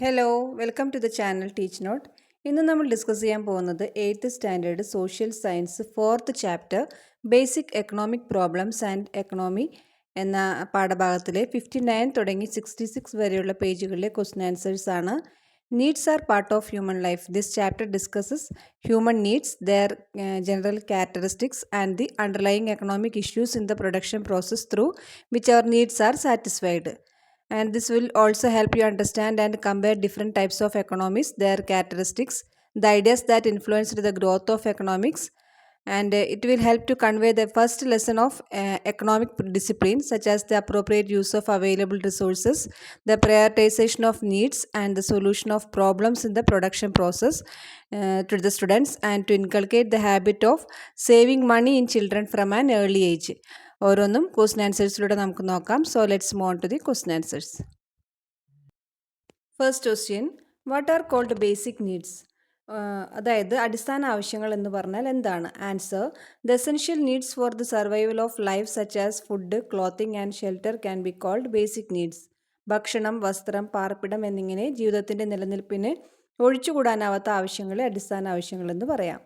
Hello welcome to the channel teach note. ഇന്ന് നമ്മൾ discuss ചെയ്യാൻ പോകുന്നത് 8th standard social science 4th chapter basic economic problems and economy എന്ന പാഠഭാഗത്തിലെ 59 തുടങ്ങി 66 വരെയുള്ള പേജുകളിലെ ക്വസ്റ്റ്യൻ ആൻസേഴ്സ് ആണ്. Needs are part of human life. This chapter discusses human needs, their general characteristics and the underlying economic issues in the production process through which our needs are satisfied. And this will also help you understand and compare different types of economies, their characteristics, the ideas that influenced the growth of economics, and it will help to convey the first lesson of economic discipline, such as the appropriate use of available resources, the prioritization of needs, and the solution of problems in the production process to the students, and to inculcate the habit of saving money in children from an early age. ഓരോന്നും question ആൻസേഴ്സിലൂടെ നമുക്ക് നോക്കാം. So let's move on to the question answers. First question, what are called basic needs? അതായത് അടിസ്ഥാന ആവശ്യങ്ങൾ എന്ന് പറഞ്ഞാൽ എന്താണ്? Answer, the essential needs for the survival of life such as food, clothing and shelter can be called basic needs. ഭക്ഷണം, വസ്ത്രം, പാർപ്പിടം എന്നിങ്ങനെ ജീവിതത്തിൻ്റെ നിലനിൽപ്പിന് ഒഴിച്ചുകൂടാനാവാത്ത ആവശ്യങ്ങളെ അടിസ്ഥാന ആവശ്യങ്ങളെന്ന് പറയാം.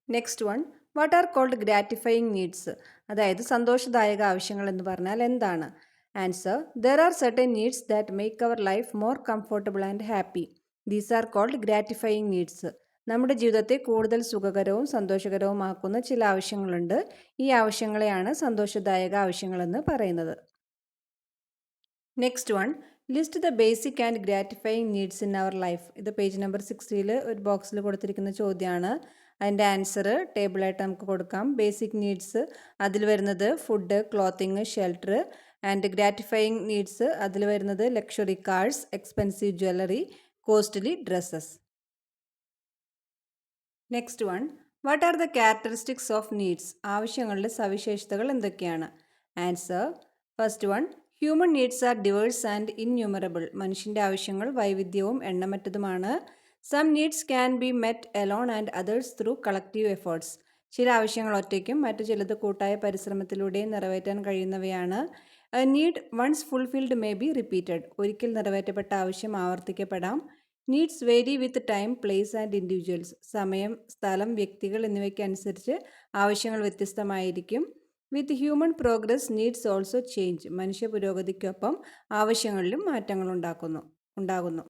Next one, what are called gratifying needs? അതായത് സന്തോഷദായക ആവശ്യങ്ങൾ എന്ന് പറഞ്ഞാൽ എന്താണ്? Answer, there are certain needs that make our life more comfortable and happy. These are called gratifying needs. നമ്മുടെ ജീവിതത്തെ കൂടുതൽ സുഖകരവും സന്തോഷകരവുമാക്കുന്ന ചില ആവശ്യങ്ങളുണ്ട്. ഈ ആവശ്യങ്ങളെയാണ് സന്തോഷദായക ആവശ്യങ്ങളെന്ന് പറയുന്നത്. Next one, list the basic and gratifying needs in our life. ഇത് പേജ് നമ്പർ 60 ഒരു ബോക്സിൽ കൊടുത്തിരിക്കുന്ന ചോദ്യമാണ്. അതിൻ്റെ ആൻസർ ടേബിളായിട്ട് നമുക്ക് കൊടുക്കാം. ബേസിക് നീഡ്സ് അതിൽ വരുന്നത് food, clothing, shelter. And gratifying needs അതിൽ വരുന്നത് luxury cars, expensive jewellery, costly dresses. Next one, what are the characteristics of needs? ആവശ്യങ്ങളുടെ സവിശേഷതകൾ എന്തൊക്കെയാണ്? Answer, first one, human needs are diverse and innumerable. മനുഷ്യൻ്റെ ആവശ്യങ്ങൾ വൈവിധ്യവും എണ്ണമറ്റതുമാണ്. Some needs can be met alone and others through collective efforts. ചില ആവശ്യങ്ങൾ ഒറ്റയ്ക്കും മറ്റു ചിലത് കൂട്ടായ പരിശ്രമത്തിലൂടെയും നിറവേറ്റാൻ കഴിയുന്നവയാണ്. A need once fulfilled may be repeated. ഒരിക്കൽ നിറവേറ്റപ്പെട്ട ആവശ്യം ആവർത്തിക്കപ്പെടാം. Needs vary with time, place and individuals. സമയം, സ്ഥലം, വ്യക്തികൾ എന്നിവയ്ക്കനുസരിച്ച് ആവശ്യങ്ങൾ വ്യത്യസ്തമായിരിക്കും. With human progress needs also change. മനുഷ്യ പുരോഗതിക്കൊപ്പം ആവശ്യങ്ങളിലും മാറ്റങ്ങൾ ഉണ്ടാകുന്നു.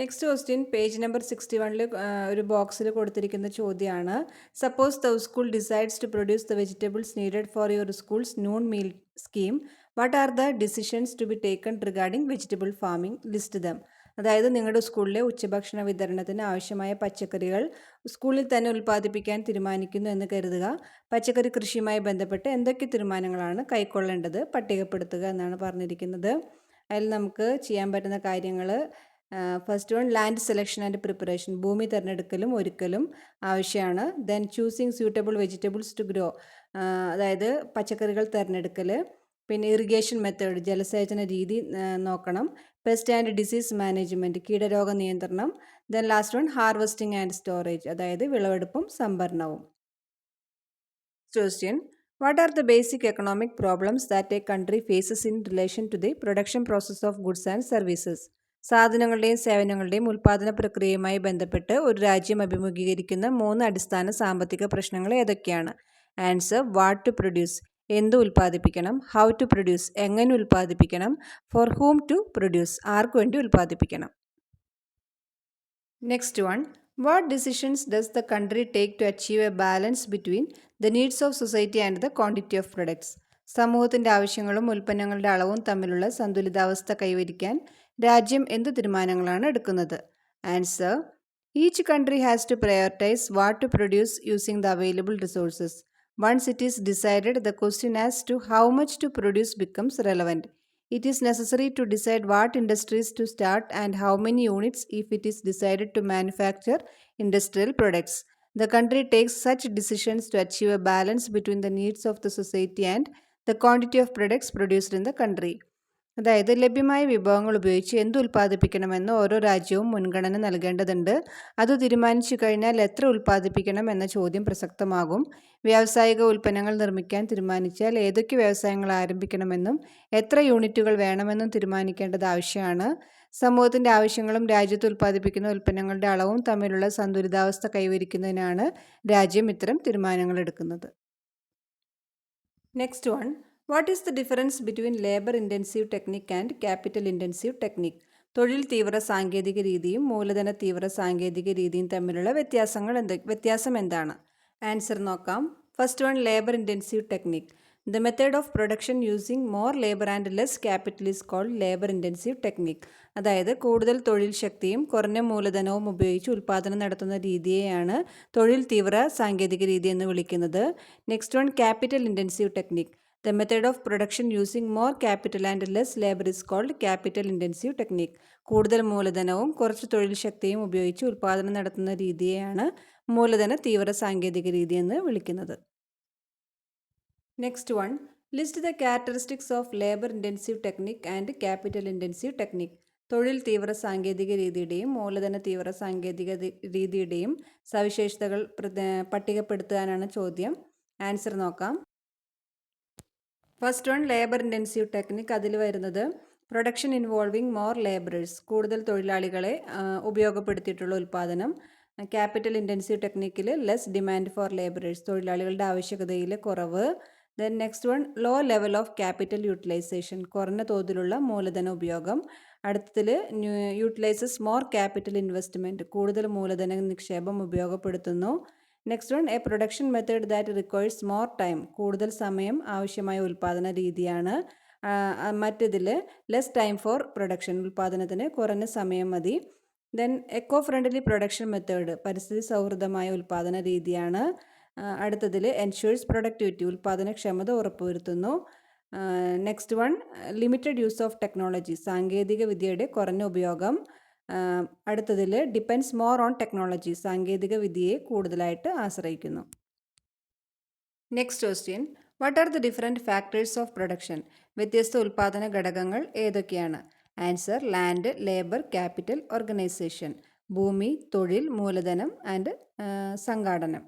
നെക്സ്റ്റ് ക്വസ്റ്റ്യൻ പേജ് നമ്പർ 61 ഒരു ബോക്സിൽ കൊടുത്തിരിക്കുന്ന ചോദ്യമാണ്. Suppose the school decides to produce the vegetables needed for your school's noon meal scheme. What are the decisions to be taken regarding vegetable farming? List them. അതായത് നിങ്ങളുടെ സ്കൂളിലെ ഉച്ചഭക്ഷണ വിതരണത്തിന് ആവശ്യമായ പച്ചക്കറികൾ സ്കൂളിൽ തന്നെ ഉൽപ്പാദിപ്പിക്കാൻ തീരുമാനിക്കുന്നു എന്ന് കരുതുക. പച്ചക്കറി കൃഷിയുമായി ബന്ധപ്പെട്ട് എന്തൊക്കെ തീരുമാനങ്ങളാണ് കൈക്കൊള്ളേണ്ടത്? പട്ടികപ്പെടുത്തുക എന്നാണ് പറഞ്ഞിരിക്കുന്നത്. അതിൽ നമുക്ക് ചെയ്യാൻ പറ്റുന്ന കാര്യങ്ങൾ, first one, land selection and preparation. ഭൂമി തിരഞ്ഞെടുക്കലും ഒരുക്കലും ആവശ്യമാണ്. Then choosing suitable vegetables to grow. അതായത് പച്ചക്കറികൾ തിരഞ്ഞെടുക്കൽ. പിന്നെ ഇറിഗേഷൻ മെത്തേഡ്, ജലസേചന രീതി നോക്കണം. പെസ്റ്റ് ആൻഡ് ഡിസീസ് മാനേജ്മെൻറ്റ്, കീടരോഗ നിയന്ത്രണം. Then last one, harvesting and storage, അതായത് വിളവെടുപ്പും സംഭരണവും. Question, what are the basic economic problems that a country faces in relation to the production process of goods and services? സാധനങ്ങളുടെയും സേവനങ്ങളുടെയും ഉൽപ്പാദന പ്രക്രിയയുമായി ബന്ധപ്പെട്ട് ഒരു രാജ്യം അഭിമുഖീകരിക്കുന്ന 3 അടിസ്ഥാന സാമ്പത്തിക പ്രശ്നങ്ങൾ ഏതൊക്കെയാണ്? ആൻസർ, വാട്ട് ടു പ്രൊഡ്യൂസ്, എന്ത് ഉൽപ്പാദിപ്പിക്കണം. ഹൗ ടു പ്രൊഡ്യൂസ്, എങ്ങനെ ഉൽപ്പാദിപ്പിക്കണം. ഫോർ ഹൂം ടു പ്രൊഡ്യൂസ്, ആർക്കു വേണ്ടി ഉൽപ്പാദിപ്പിക്കണം. Next one, what decisions does the country take to achieve a balance between the needs of society and the quantity of products? സമൂഹത്തിൻ്റെ ആവശ്യങ്ങളും ഉൽപ്പന്നങ്ങളുടെ അളവും തമ്മിലുള്ള സന്തുലിതാവസ്ഥ കൈവരിക്കാൻ രാജ്യം എന്ത് തീരുമാനങ്ങളാണ് എടുക്കുന്നത്? Answer, each country has to prioritise what to produce using the available resources. Once it is decided, the question as to how much to produce becomes relevant. It is necessary to decide what industries to start and how many units if it is decided to manufacture industrial products. The country takes such decisions to achieve a balance between the needs of the society and the quantity of products produced in the country. അതായത് ലഭ്യമായ വിഭവങ്ങൾ ഉപയോഗിച്ച് എന്ത് ഉൽപ്പാദിപ്പിക്കണമെന്ന് ഓരോ രാജ്യവും മുൻഗണന നൽകേണ്ടതുണ്ട്. അത് തീരുമാനിച്ചു കഴിഞ്ഞാൽ എത്ര ഉൽപ്പാദിപ്പിക്കണം എന്ന ചോദ്യം പ്രസക്തമാകും. വ്യാവസായിക ഉൽപ്പന്നങ്ങൾ നിർമ്മിക്കാൻ തീരുമാനിച്ചാൽ ഏതൊക്കെ വ്യവസായങ്ങൾ ആരംഭിക്കണമെന്നും എത്ര യൂണിറ്റുകൾ വേണമെന്നും തീരുമാനിക്കേണ്ടത് ആവശ്യമാണ്. സമൂഹത്തിൻ്റെ ആവശ്യങ്ങളും രാജ്യത്ത് ഉൽപ്പാദിപ്പിക്കുന്ന ഉൽപ്പന്നങ്ങളുടെ അളവും തമ്മിലുള്ള സന്തുലിതാവസ്ഥ കൈവരിക്കുന്നതിനാണ് രാജ്യം ഇത്തരം തീരുമാനങ്ങൾ എടുക്കുന്നത്. Next one, what is the difference between labour intensive technique and capital intensive technique? തൊഴിൽ തീവ്ര സാങ്കേതിക രീതിയും മൂലധന തീവ്ര സാങ്കേതിക രീതിയും തമ്മിലുള്ള വ്യത്യാസം എന്താണ്? ആൻസർ നോക്കാം. First one, labour intensive technique. The method of production using more labour and less capital is called labour intensive technique. അതായത് കൂടുതൽ തൊഴിൽ ശക്തിയും കുറഞ്ഞ മൂലധനവും ഉപയോഗിച്ച് ഉൽപ്പാദനം നടത്തുന്ന രീതിയെയാണ് തൊഴിൽ തീവ്ര സാങ്കേതിക രീതി എന്ന് വിളിക്കുന്നത്. Next one, capital intensive technique. The method of production using more capital and less labor is called capital intensive technique. കൂടുതൽ മൂലധനവും കുറച്ച് തൊഴിൽ ശക്തിയും ഉപയോഗിച്ച് ഉൽപ്പാദനം നടത്തുന്ന രീതിയെയാണ് മൂലധന തീവ്ര സാങ്കേതിക രീതി എന്ന് വിളിക്കുന്നത്. Next one, list the characteristics of labour intensive technique and capital intensive technique. തൊഴിൽ തീവ്ര സാങ്കേതിക രീതിയുടെയും മൂലധന തീവ്ര സാങ്കേതിക രീതിയുടെയും സവിശേഷതകൾ പട്ടികപ്പെടുത്താനാണ് ചോദ്യം. ആൻസർ നോക്കാം. First one, labour intensive technique. അതിൽ വരുന്നത് പ്രൊഡക്ഷൻ ഇൻവോൾവിങ് മോർ ലേബറേഴ്സ്, കൂടുതൽ തൊഴിലാളികളെ ഉപയോഗപ്പെടുത്തിയിട്ടുള്ള ഉൽപ്പാദനം. ക്യാപിറ്റൽ ഇൻറ്റൻസീവ് ടെക്നിക്കിൽ ലെസ് ഡിമാൻഡ് ഫോർ ലേബറേഴ്സ്, തൊഴിലാളികളുടെ ആവശ്യകതയിൽ കുറവ്. Then next one, low level of capital utilisation, കുറഞ്ഞ തോതിലുള്ള മൂലധന ഉപയോഗം. അടുത്തതിൽ യൂട്ടിലൈസസ് മോർ ക്യാപിറ്റൽ ഇൻവെസ്റ്റ്മെൻറ്റ്, കൂടുതൽ മൂലധന നിക്ഷേപം ഉപയോഗപ്പെടുത്തുന്നു. Next one, A production method that requires more time, കൂടുതൽ സമയം ആവശ്യമായ ഉൽപ്പാദന രീതിയാണ്. മറ്റേതിൽ ലെസ് ടൈം ഫോർ പ്രൊഡക്ഷൻ, ഉൽപ്പാദനത്തിന് കുറഞ്ഞ സമയം മതി. Then eco friendly production method, പരിസ്ഥിതി സൗഹൃദമായ ഉൽപ്പാദന രീതിയാണ്. അടുത്തതിൽ എൻഷുവേഴ്സ് പ്രൊഡക്ടിവിറ്റി, ഉൽപ്പാദനക്ഷമത ഉറപ്പുവരുത്തുന്നു. Next one, limited use of technology, സാങ്കേതിക വിദ്യയുടെ കുറഞ്ഞ ഉപയോഗം. അടുത്തതിൽ ഡിപ്പെൻഡ്സ് മോർ ഓൺ ടെക്നോളജി, സാങ്കേതിക വിദ്യയെ കൂടുതലായിട്ട് ആശ്രയിക്കുന്നു. Next question, what are the different factors of production? വ്യത്യസ്ത ഉൽപ്പാദന ഘടകങ്ങൾ ഏതൊക്കെയാണ്? Answer, land, labour, capital, organisation. ഭൂമി, തൊഴിൽ, മൂലധനം ആൻഡ് സംഘാടനം.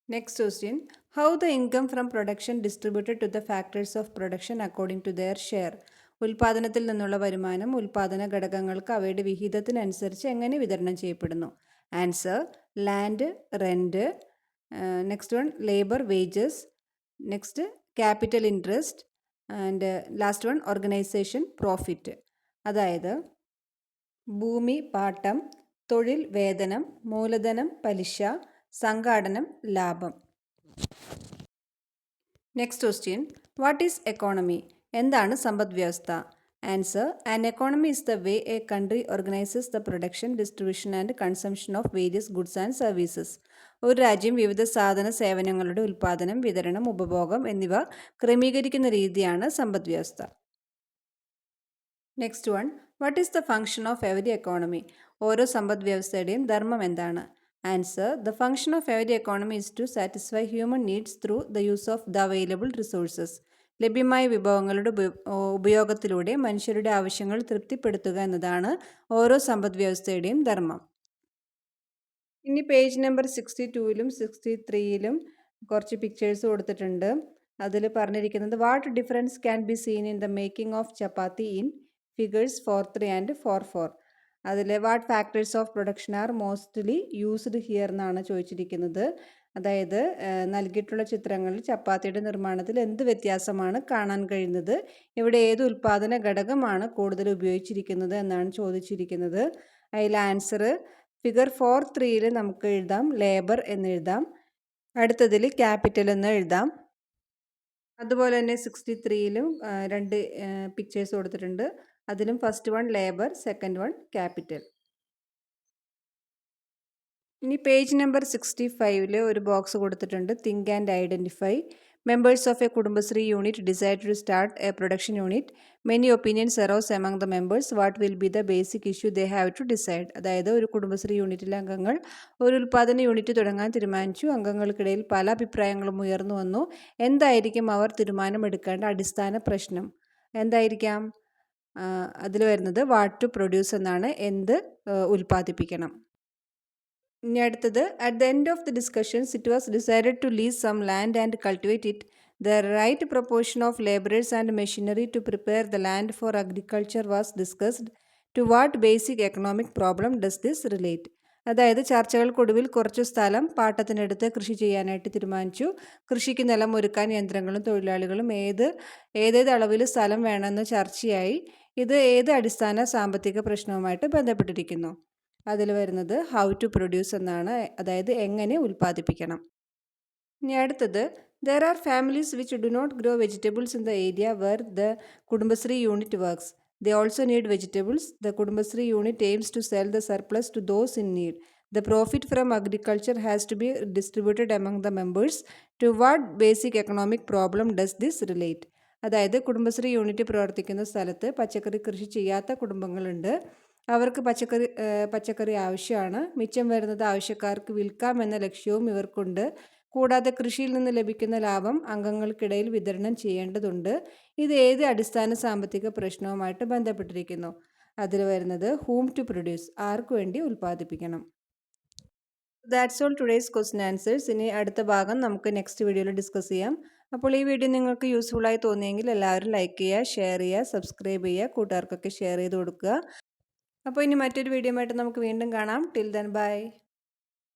Next question, how the income from production distributed to the factors of production according to their share? ഉൽപ്പാദനത്തിൽ നിന്നുള്ള വരുമാനം ഉൽപ്പാദന ഘടകങ്ങൾക്ക് അവയുടെ വിഹിതത്തിനനുസരിച്ച് എങ്ങനെ വിതരണം ചെയ്യപ്പെടുന്നു? Answer, land, rent. Next one, labour, wages. Next, capital interest. And last one, organisation, profit. അതായത് ഭൂമി പാട്ടം, തൊഴിൽ വേതനം, മൂലധനം പലിശ, സംഘാടനം ലാഭം. Next question, what is economy? എന്താണ് സമ്പദ് വ്യവസ്ഥ? Answer, an economy is the way A country organises the production, distribution and consumption of various goods and services. ഒരു രാജ്യം വിവിധ സാധന സേവനങ്ങളുടെ ഉൽപ്പാദനം, വിതരണം, ഉപഭോഗം എന്നിവ ക്രമീകരിക്കുന്ന രീതിയാണ് സമ്പദ് വ്യവസ്ഥ. Next one, what is the function of every economy? ഓരോ സമ്പദ് വ്യവസ്ഥയുടെയും ധർമ്മം എന്താണ്? Answer, the function of every economy is to satisfy human needs through the use of the available resources. ലഭ്യമായ വിഭവങ്ങളുടെ ഉപയോഗത്തിലൂടെ മനുഷ്യരുടെ ആവശ്യങ്ങൾ തൃപ്തിപ്പെടുത്തുക എന്നതാണ് ഓരോ സമ്പദ് വ്യവസ്ഥയുടെയും ധർമ്മം. ഇനി പേജ് നമ്പർ 62-ലും 63-ലും കുറച്ച് പിക്ചേഴ്സ് കൊടുത്തിട്ടുണ്ട്. അതിൽ പറഞ്ഞിരിക്കുന്നത്, what difference can be seen in the making of chapati in figures 4.3 and 4.4? അതിൽ what factors of production R mostly used here എന്നാണ് ചോദിച്ചിരിക്കുന്നത്. അതായത് നൽകിയിട്ടുള്ള ചിത്രങ്ങളിൽ ചപ്പാത്തിയുടെ നിർമ്മാണത്തിൽ എന്ത് വ്യത്യാസമാണ് കാണാൻ കഴിയുന്നത്, ഇവിടെ ഏത് ഉൽപ്പാദന ഘടകമാണ് കൂടുതൽ ഉപയോഗിച്ചിരിക്കുന്നത് എന്നാണ് ചോദിച്ചിരിക്കുന്നത്. അതിൽ ആൻസർ ഫിഗർ 4.3-ൽ നമുക്ക് എഴുതാം ലേബർ എന്നെഴുതാം. അടുത്തതിൽ ക്യാപിറ്റൽ എന്ന് എഴുതാം. അതുപോലെ തന്നെ 63-ലും രണ്ട് പിക്ചേഴ്സ് കൊടുത്തിട്ടുണ്ട്. അതിലും first one labour, second one capital. ഇനി പേജ് നമ്പർ 65-ൽ ഒരു ബോക്സ് കൊടുത്തിട്ടുണ്ട്, think and identify. Members of a Kudumbashree unit decide to start a production unit. Many opinions arose among the members. What will be the basic issue they have to decide? അതായത് ഒരു കുടുംബശ്രീ യൂണിറ്റിലെ അംഗങ്ങൾ ഒരു ഉൽപ്പാദന unit തുടങ്ങാൻ തീരുമാനിച്ചു. അംഗങ്ങൾക്കിടയിൽ പല അഭിപ്രായങ്ങളും ഉയർന്നു വന്നു. എന്തായിരിക്കും അവർ തീരുമാനമെടുക്കേണ്ട അടിസ്ഥാന പ്രശ്നം? എന്തായിരിക്കാം? അതിൽ വരുന്നത് വാട്ട് ടു പ്രൊഡ്യൂസ് എന്നാണ്. എന്ത് ഉൽപ്പാദിപ്പിക്കണം. ഇനി അടുത്തത്, at the end of the discussions it was decided to lease some land and cultivate it. The right proportion of labourers and machinery to prepare the land for agriculture was discussed. To what basic economic problem does this relate? അതായത് ചർച്ചകൾക്കൊടുവിൽ കുറച്ചു സ്ഥലം പാട്ടത്തിനെടുത്ത് കൃഷി ചെയ്യാനായിട്ട് തീരുമാനിച്ചു. കൃഷിക്ക് നിലം ഒരുക്കാൻ യന്ത്രങ്ങളും തൊഴിലാളികളും ഏതേത് അളവിൽ സ്ഥലം വേണമെന്ന് ചർച്ചയായി. ഇത് ഏത് അടിസ്ഥാന സാമ്പത്തിക പ്രശ്നവുമായിട്ട് ബന്ധപ്പെട്ടിരിക്കുന്നു? അതിൽ വരുന്നത് ഹൗ ടു പ്രൊഡ്യൂസ് എന്നാണ്. അതായത് എങ്ങനെ ഉൽപ്പാദിപ്പിക്കണം. ഇനി അടുത്തത്, there are families which do not grow vegetables in the area where the Kudumbashree unit works. They also need vegetables. The Kudumbasri unit aims to sell the surplus to those in need. The profit from agriculture has to be distributed among the members. To what basic economic problem does this relate? അതായത് Kudumbashree unit പ്രവർത്തിക്കുന്ന സ്ഥലത്ത് പച്ചക്കറി കൃഷി ചെയ്യാത്ത കുടുംബങ്ങളുണ്ട്. അവർക്ക് പച്ചക്കറി ആവശ്യമാണ്. മിച്ചം വരുന്നത് ആവശ്യക്കാർക്ക് വിൽക്കാം എന്ന ലക്ഷ്യവും ഇവർക്കുണ്ട്. കൂടാതെ കൃഷിയിൽ നിന്ന് ലഭിക്കുന്ന ലാഭം അംഗങ്ങൾക്കിടയിൽ വിതരണം ചെയ്യേണ്ടതുണ്ട്. ഇത് ഏത് അടിസ്ഥാന സാമ്പത്തിക പ്രശ്നവുമായിട്ട് ബന്ധപ്പെട്ടിരിക്കുന്നു? അതിൽ വരുന്നത് ഹൂം ടു പ്രൊഡ്യൂസ്, ആർക്കു വേണ്ടി ഉൽപ്പാദിപ്പിക്കണം. That's all today's question answers. ഇനി അടുത്ത ഭാഗം നമുക്ക് നെക്സ്റ്റ് വീഡിയോയിൽ ഡിസ്കസ് ചെയ്യാം. അപ്പോൾ ഈ വീഡിയോ നിങ്ങൾക്ക് യൂസ്ഫുള്ളായി തോന്നിയെങ്കിൽ എല്ലാവരും ലൈക്ക് ചെയ്യുക, ഷെയർ ചെയ്യുക, സബ്സ്ക്രൈബ് ചെയ്യുക, കൂട്ടുകാർക്കൊക്കെ ഷെയർ ചെയ്ത് കൊടുക്കുക. അപ്പോൾ ഇനി മറ്റൊരു വീഡിയോ ആയിട്ട് നമുക്ക് വീണ്ടും കാണാം. Till then bye.